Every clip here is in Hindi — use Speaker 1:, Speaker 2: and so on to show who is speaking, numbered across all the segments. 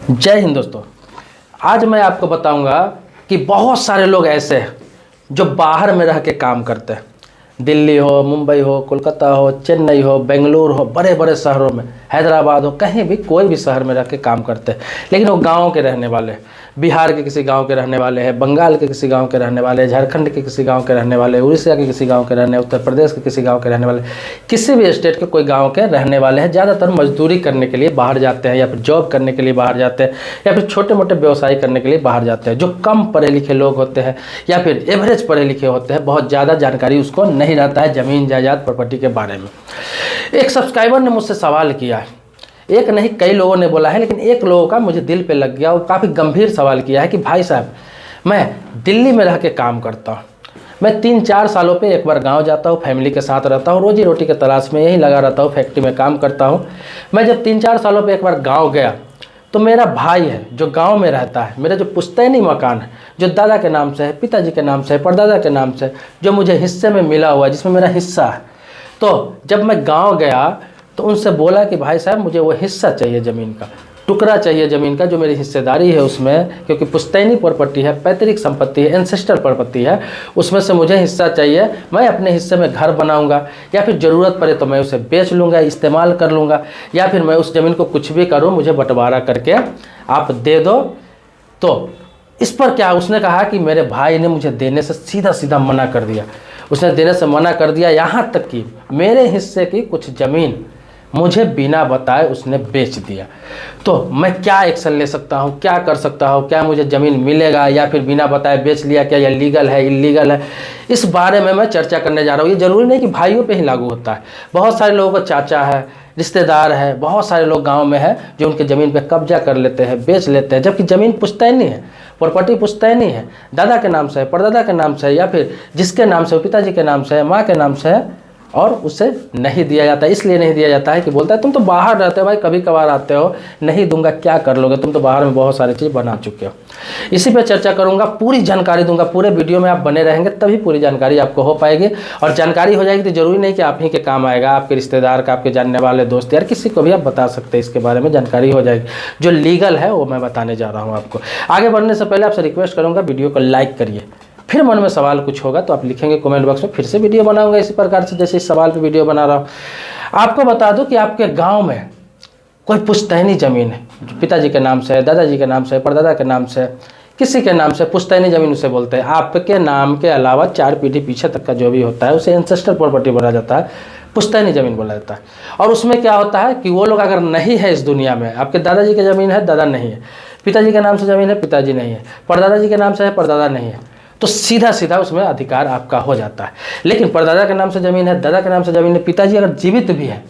Speaker 1: जय हिंद दोस्तों। आज मैं आपको बताऊंगा कि बहुत सारे लोग ऐसे हैं जो बाहर में रह के काम करते हैं। दिल्ली हो, मुंबई हो, कोलकाता हो, चेन्नई हो, बेंगलुरु हो, बड़े बड़े शहरों में, हैदराबाद हो, कहीं भी कोई भी शहर में रह के काम करते हैं। लेकिन वो गाँव के रहने वाले हैं, बिहार के किसी गांव के रहने वाले हैं, बंगाल के किसी गांव के रहने वाले हैं, झारखंड के किसी गांव के रहने वाले हैं, उड़ीसा के किसी गांव के रहने, उत्तर प्रदेश के किसी गांव के रहने वाले, किसी भी स्टेट के कोई गांव के रहने वाले हैं। ज़्यादातर मजदूरी करने के लिए बाहर जाते हैं, या फिर जॉब करने के लिए बाहर जाते हैं, या फिर छोटे मोटे व्यवसाय करने के लिए बाहर जाते हैं। जो कम पढ़े लिखे लोग होते हैं या फिर एवरेज पढ़े लिखे होते हैं, बहुत ज़्यादा जानकारी उसको नहीं रहता है ज़मीन जायदाद प्रॉपर्टी के बारे में। एक सब्सक्राइबर ने मुझसे सवाल किया है, एक नहीं कई लोगों ने बोला है, लेकिन एक लोगों का मुझे दिल पे लग गया। वो काफ़ी गंभीर सवाल किया है कि भाई साहब, मैं दिल्ली में रह के काम करता हूँ, मैं 3-4 सालों पे एक बार गांव जाता हूँ, फैमिली के साथ रहता हूँ, रोजी रोटी के तलाश में यहीं लगा रहता हूँ, फैक्ट्री में काम करता हूँ। मैं जब 3-4 सालों पे एक बार गाँव गया तो मेरा भाई है जो गाँव में रहता है, मेरा जो पुश्तैनी मकान है, जो दादा के नाम से है, पिताजी के नाम से है, परदादा के नाम से, जो मुझे हिस्से में मिला हुआ है, जिसमें मेरा हिस्सा है। तो जब मैं गाँव गया तो उनसे बोला कि भाई साहब, मुझे वो हिस्सा चाहिए, ज़मीन का टुकड़ा चाहिए, ज़मीन का जो मेरी हिस्सेदारी है उसमें, क्योंकि पुश्तैनी प्रॉपर्टी है, पैतृक संपत्ति है, एंसेस्टर प्रॉपर्टी है, उसमें से मुझे हिस्सा चाहिए। मैं अपने हिस्से में घर बनाऊंगा, या फिर ज़रूरत पड़े तो मैं उसे बेच लूँगा, इस्तेमाल कर लूँगा, या फिर मैं उस ज़मीन को कुछ भी करूँ, मुझे बंटवारा करके आप दे दो। तो इस पर क्या उसने कहा कि मेरे भाई ने मुझे देने से सीधा सीधा मना कर दिया। उसने देने से मना कर दिया, यहाँ तक कि मेरे हिस्से की कुछ ज़मीन मुझे बिना बताए उसने बेच दिया। तो मैं क्या एक्शन ले सकता हूँ, क्या कर सकता हूँ, क्या मुझे ज़मीन मिलेगा, या फिर बिना बताए बेच लिया, क्या यह लीगल है, इलीगल है, इस बारे में मैं चर्चा करने जा रहा हूँ। ये ज़रूरी नहीं कि भाइयों पे ही लागू होता है, बहुत सारे लोगों को चाचा है, रिश्तेदार है, बहुत सारे लोग गाँव में है जो उनके ज़मीन पर कब्जा कर लेते हैं, बेच लेते हैं, जबकि ज़मीन पुश्तैनी है, प्रॉपर्टी पुश्तैनी है, दादा के नाम से है, परदादा के नाम से है, या फिर जिसके नाम से, पिताजी के नाम से है, माँ के नाम से है, और उसे नहीं दिया जाता। इसलिए नहीं दिया जाता है कि बोलता है तुम तो बाहर रहते हो भाई, कभी कभार आते हो, नहीं दूंगा, क्या कर लोगे, तुम तो बाहर में बहुत सारी चीज़ बना चुके हो। इसी पे चर्चा करूंगा, पूरी जानकारी दूंगा, पूरे वीडियो में आप बने रहेंगे तभी पूरी जानकारी आपको हो पाएगी। और जानकारी हो जाएगी तो जरूरी नहीं कि आप ही के काम आएगा, आपके रिश्तेदार का, आपके जानने वाले दोस्त, यार किसी को भी आप बता सकते हैं, इसके बारे में जानकारी हो जाएगी। जो लीगल है वो मैं बताने जा रहा हूँ आपको। आगे बढ़ने से पहले आपसे रिक्वेस्ट करूँगा, वीडियो को लाइक करिए। फिर मन में सवाल कुछ होगा तो आप लिखेंगे कमेंट बॉक्स में, फिर से वीडियो बनाऊंगा इसी प्रकार से जैसे इस सवाल पे वीडियो बना रहा हूँ। आपको बता दूं कि आपके गांव में कोई पुश्तैनी ज़मीन है, जो पिताजी के नाम से है, दादाजी के नाम से है, परदादा के नाम से है, किसी के नाम से, पुश्तैनी ज़मीन उसे बोलते हैं। आपके नाम के अलावा 4 पीढ़ी पीछे तक का जो भी होता है उसे एंसेस्टर प्रॉपर्टी बोला जाता है, पुश्तैनी ज़मीन बोला जाता है। और उसमें क्या होता है कि वो लोग अगर नहीं है इस दुनिया में, आपके दादाजी की ज़मीन है, दादा नहीं है, पिताजी के नाम से ज़मीन है, पिताजी नहीं है, परदादा जी के नाम से है, परदादा नहीं है, तो सीधा सीधा उसमें अधिकार आपका हो जाता है। लेकिन परदादा के नाम से ज़मीन है, दादा के नाम से ज़मीन है, पिताजी अगर जीवित भी है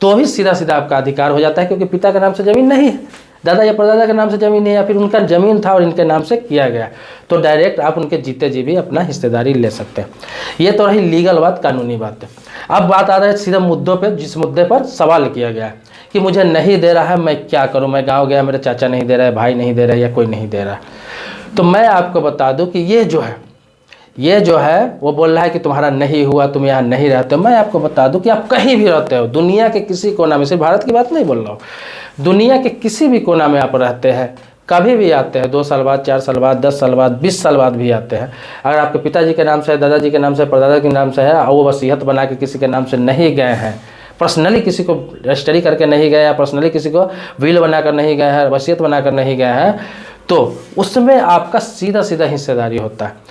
Speaker 1: तो भी सीधा सीधा आपका अधिकार हो जाता है, क्योंकि पिता के नाम से ज़मीन नहीं है, दादा या परदादा के नाम से ज़मीन है, या फिर उनका ज़मीन था और इनके नाम से किया गया, तो डायरेक्ट आप उनके जीते जी भी अपना हिस्सेदारी ले सकते हैं। ये तो रही लीगल बात, कानूनी बात है। अब बात आ रही है सीधा मुद्दों पर, जिस मुद्दे पर सवाल किया गया है कि मुझे नहीं दे रहा है, मैं क्या करूँ, मैं गाँव गया, मेरे चाचा नहीं दे रहा है, भाई नहीं दे रहा है, या कोई नहीं दे रहा है। तो मैं आपको बता दूं कि ये जो है वो बोल रहा है कि तुम्हारा नहीं हुआ, तुम यहाँ नहीं रहते हो। मैं आपको बता दूं कि आप कहीं भी रहते हो, दुनिया के किसी कोना में, सिर्फ भारत की बात नहीं बोल रहा हूँ, दुनिया के किसी भी कोना में आप रहते हैं, कभी भी आते हैं, 2 साल बाद, 4 साल बाद, 10 साल बाद, 20 साल बाद भी आते हैं, अगर आपके पिताजी के नाम से है, दादाजी के नाम से, परदादा के नाम से है, और वो वसीयत बना के किसी के नाम से नहीं गए हैं, पर्सनली किसी को रजिस्ट्री करके नहीं गए, या पर्सनली किसी को विल बनाकर नहीं गए हैं, वसीयत बनाकर नहीं गए हैं, तो उसमें आपका सीधा सीधा हिस्सेदारी होता है।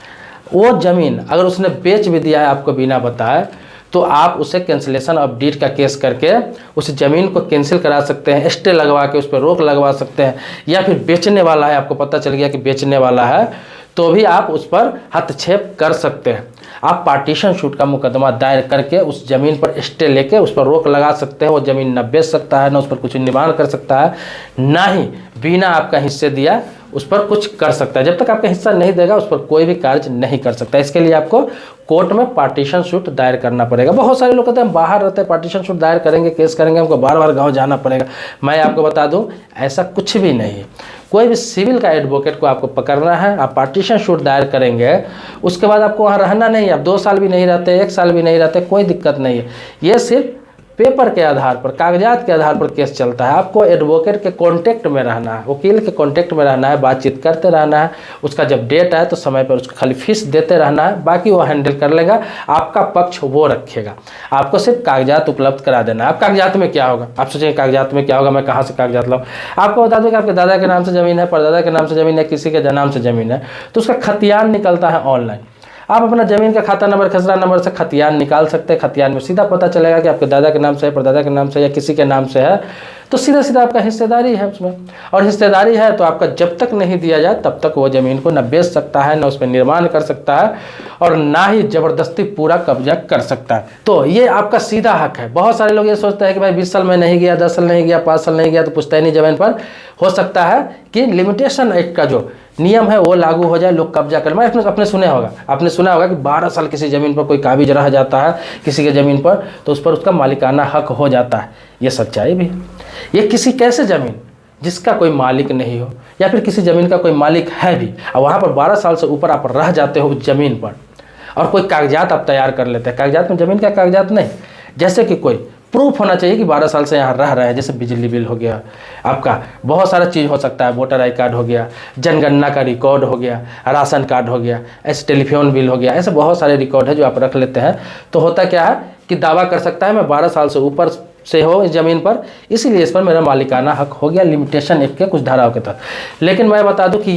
Speaker 1: वो ज़मीन अगर उसने बेच भी दिया है आपको बिना बताए, तो आप उसे कैंसिलेशन ऑफ डीड का केस करके उस ज़मीन को कैंसिल करा सकते हैं, स्टे लगवा के उस पर रोक लगवा सकते हैं, या फिर बेचने वाला है, आपको पता चल गया कि बेचने वाला है, तो भी आप उस पर हस्तक्षेप कर सकते हैं। आप पार्टीशन शूट का मुकदमा दायर करके उस ज़मीन पर स्टे लेके उस पर रोक लगा सकते हैं। वो ज़मीन न बेच सकता है, न उस पर कुछ निर्माण कर सकता है, ना ही बिना आपका हिस्से दिया उस पर कुछ कर सकता है। जब तक आपका हिस्सा नहीं देगा उस पर कोई भी कार्य नहीं कर सकता। इसके लिए आपको कोर्ट में पार्टीशन शूट दायर करना पड़ेगा। बहुत सारे लोग कहते हैं हम बाहर रहते हैं, पार्टीशन शूट दायर करेंगे, केस करेंगे, हमको बार बार गाँव जाना पड़ेगा। मैं आपको बता दूं ऐसा कुछ भी नहीं है। कोई भी सिविल का एडवोकेट को आपको पकड़ना है, आप पार्टीशन शूट दायर करेंगे, उसके बाद आपको वहाँ रहना नहीं है। आप 2 साल भी नहीं रहते, 1 साल भी नहीं रहते, कोई दिक्कत नहीं है। ये सिर्फ पेपर के आधार पर, कागजात के आधार पर केस चलता है। आपको एडवोकेट के कांटेक्ट में रहना है, वकील के कांटेक्ट में रहना है, बातचीत करते रहना है। उसका जब डेट आए तो समय पर उसको खाली फीस देते रहना है, बाकी वो हैंडल कर लेगा, आपका पक्ष वो रखेगा। आपको सिर्फ कागजात उपलब्ध करा देना है। अब कागजात में क्या होगा, आप सोचेंगे कागजात में क्या होगा, मैं कहाँ से कागजात लाऊं। आपको बता दूं कि आपके दादा के नाम से ज़मीन है, परदादा के नाम से ज़मीन है, किसी के नाम से ज़मीन है, तो उसका खतियान निकलता है ऑनलाइन। आप अपना ज़मीन का खाता नंबर, खसरा नंबर से खतियान निकाल सकते हैं। खतियान में सीधा पता चलेगा कि आपके दादा के नाम से है, परदादा के नाम से या किसी के नाम से है, तो सीधा सीधा आपका हिस्सेदारी है उसमें। और हिस्सेदारी है तो आपका जब तक नहीं दिया जाए तब तक वो ज़मीन को न बेच सकता है, न उस पर निर्माण कर सकता है, और ना ही ज़बरदस्ती पूरा कब्जा कर सकता है। तो ये आपका सीधा हक है। बहुत सारे लोग ये सोचते हैं कि भाई 20 साल में नहीं गया, 10 साल नहीं गया, 5 साल नहीं गया तो पुश्तैनी ज़मीन पर हो सकता है कि लिमिटेशन एक्ट का जो नियम है वो लागू हो जाए, लोग कब्जा कर। मैं आपने सुना होगा कि 12 साल किसी ज़मीन पर कोई काबिज रह जाता है किसी के ज़मीन पर, तो उस पर उसका मालिकाना हक हो जाता है। ये सच्चाई भी है। ये किसी कैसे ज़मीन जिसका कोई मालिक नहीं हो, या फिर किसी ज़मीन का कोई मालिक है भी और वहाँ पर 12 साल से ऊपर आप रह जाते हो उस ज़मीन पर, और कोई कागजात आप तैयार कर लेते हैं। कागजात में ज़मीन का कागजात नहीं, जैसे कि कोई प्रूफ होना चाहिए कि 12 साल से यहाँ रह रहे हैं, जैसे बिजली बिल हो गया, आपका बहुत सारा चीज़ हो सकता है, वोटर आई कार्ड हो गया, जनगणना का रिकॉर्ड हो गया, राशन कार्ड हो गया, ऐसे टेलीफोन बिल हो गया, ऐसे बहुत सारे रिकॉर्ड है जो आप रख लेते हैं। तो होता क्या है कि दावा कर सकता है मैं 12 साल से ऊपर से हो इस ज़मीन पर, इसीलिए इस पर मेरा मालिकाना हक हो गया लिमिटेशन एक्ट के कुछ धाराओं के तहत। लेकिन मैं बता दूं कि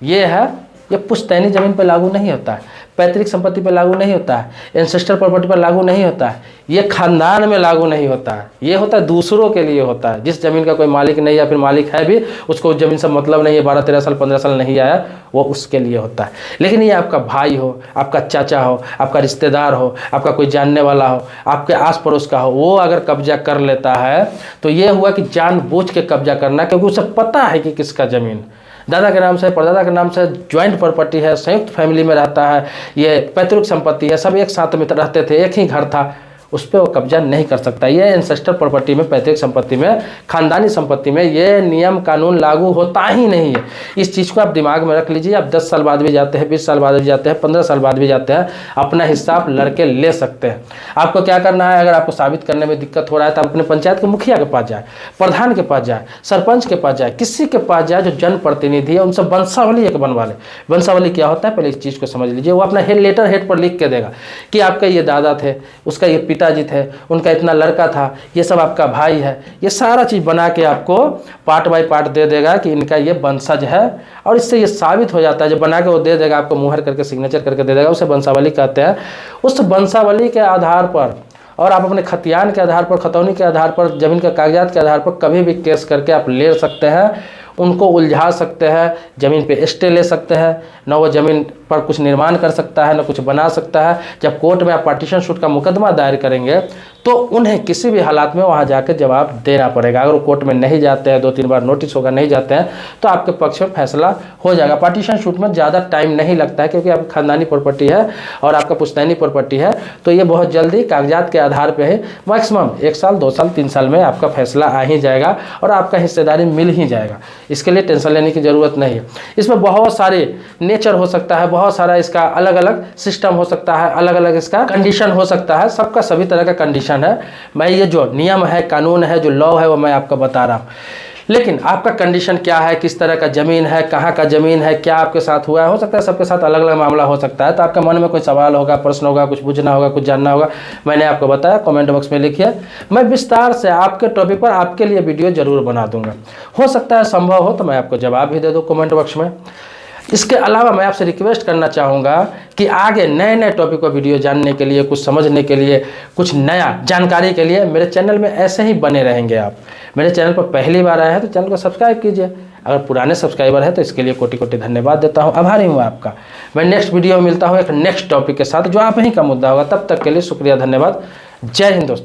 Speaker 1: ये पुश्तैनी ज़मीन पर लागू नहीं होता है, पैतृक संपत्ति पर लागू नहीं होता है, एंसेस्टर प्रॉपर्टी पर लागू नहीं होता है, ये खानदान में लागू नहीं होता है। ये होता है दूसरों के लिए होता है। जिस ज़मीन का कोई मालिक नहीं या फिर मालिक है भी, उसको उस ज़मीन से मतलब नहीं है, 12-13 साल 15 साल नहीं आया, वो उसके लिए होता है। लेकिन ये आपका भाई हो, आपका चाचा हो, आपका रिश्तेदार हो, आपका कोई जानने वाला हो, आपके आस पड़ोस का हो, वो अगर कब्जा कर लेता है तो ये हुआ कि जानबूझ के कब्जा करना, क्योंकि उसे पता है कि किसका ज़मीन, दादा के नाम से, परदादा के नाम से, ज्वाइंट प्रॉपर्टी है, संयुक्त फैमिली में रहता है, ये पैतृक संपत्ति है, सब एक साथ में रहते थे, एक ही घर था, उस पर वो कब्जा नहीं कर सकता। ये एंसेस्टर प्रॉपर्टी में, पैतृक संपत्ति में, खानदानी संपत्ति में ये नियम कानून लागू होता ही नहीं है। इस चीज़ को आप दिमाग में रख लीजिए। आप 10 साल बाद भी जाते हैं, 20 साल बाद भी जाते हैं, 15 साल बाद भी जाते हैं, अपना हिस्सा आप लड़के ले सकते हैं। आपको क्या करना है, अगर आपको साबित करने में दिक्कत हो रहा है तो आप अपने पंचायत के मुखिया के पास जाए, प्रधान के पास जाए, सरपंच के पास जाए, किसी के पास जाए जो जनप्रतिनिधि है, उनसे वंशावली एक बनवा ले। वंशावली क्या होता है पहले इस चीज़ को समझ लीजिए। वो अपना लेटर हेड पर लिख के देगा कि आपका ये दादा थे, उसका ये पिताजी थे, उनका इतना लड़का था, ये सब आपका भाई है, ये सारा चीज़ बना के आपको पार्ट बाय पार्ट दे देगा कि इनका ये वंशज है। और इससे ये साबित हो जाता है, जब बना के वो दे देगा आपको, मुहर करके सिग्नेचर करके दे देगा, उसे वंशावली कहते हैं। उस वंशावली के आधार पर और आप अपने खतियान के आधार पर, खतौनी के आधार पर, ज़मीन के कागजात के आधार पर कभी भी केस करके आप ले सकते हैं, उनको उलझा सकते हैं, ज़मीन पे स्टे ले सकते हैं, न वो ज़मीन पर कुछ निर्माण कर सकता है, न कुछ बना सकता है। जब कोर्ट में आप पार्टीशन शूट का मुकदमा दायर करेंगे तो उन्हें किसी भी हालात में वहाँ जाकर जवाब देना पड़ेगा। अगर वो कोर्ट में नहीं जाते हैं, 2-3 बार नोटिस होगा, नहीं जाते हैं, तो आपके पक्ष में फैसला हो जाएगा। पार्टीशन शूट में ज़्यादा टाइम नहीं लगता है, क्योंकि आपकी खानदानी प्रॉपर्टी है और आपका पुश्तैनी प्रॉपर्टी है, तो ये बहुत जल्दी कागजात के आधार पर ही मैक्सिमम 1 साल, 2 साल, 3 साल में आपका फैसला आ ही जाएगा और आपका हिस्सेदारी मिल ही जाएगा। इसके लिए टेंशन लेने की ज़रूरत नहीं है। इसमें बहुत सारे नेचर हो सकता है, बहुत सारा इसका अलग अलग सिस्टम हो सकता है, अलग अलग इसका कंडीशन हो सकता है, सबका सभी तरह का कंडीशन है। मैं ये जो नियम है, कानून है, जो लॉ है, वो मैं आपको बता रहा हूँ। लेकिन आपका कंडीशन क्या है, किस तरह का ज़मीन है, कहाँ का ज़मीन है, क्या आपके साथ हुआ है, हो सकता है सबके साथ अलग अलग मामला हो सकता है। तो आपके मन में कोई सवाल होगा, प्रश्न होगा, कुछ पूछना होगा, कुछ जानना होगा, मैंने आपको बताया, कमेंट बॉक्स में लिखिए। मैं विस्तार से आपके टॉपिक पर आपके लिए वीडियो जरूर बना दूंगा। हो सकता है संभव हो तो मैं आपको जवाब भी दे दूँ कमेंट बॉक्स में। इसके अलावा मैं आपसे रिक्वेस्ट करना चाहूँगा कि आगे नए नए टॉपिक को वीडियो जानने के लिए, कुछ समझने के लिए, कुछ नया जानकारी के लिए मेरे चैनल में ऐसे ही बने रहेंगे। आप मेरे चैनल पर पहली बार आए हैं तो चैनल को सब्सक्राइब कीजिए। अगर पुराने सब्सक्राइबर हैं तो इसके लिए कोटि कोटि धन्यवाद देता हूँ, आभारी हूँ आपका। मैं नेक्स्ट वीडियो में मिलता हूँ एक नेक्स्ट टॉपिक के साथ, जो आप ही का मुद्दा होगा। तब तक के लिए शुक्रिया, धन्यवाद, जय हिंद दोस्तों।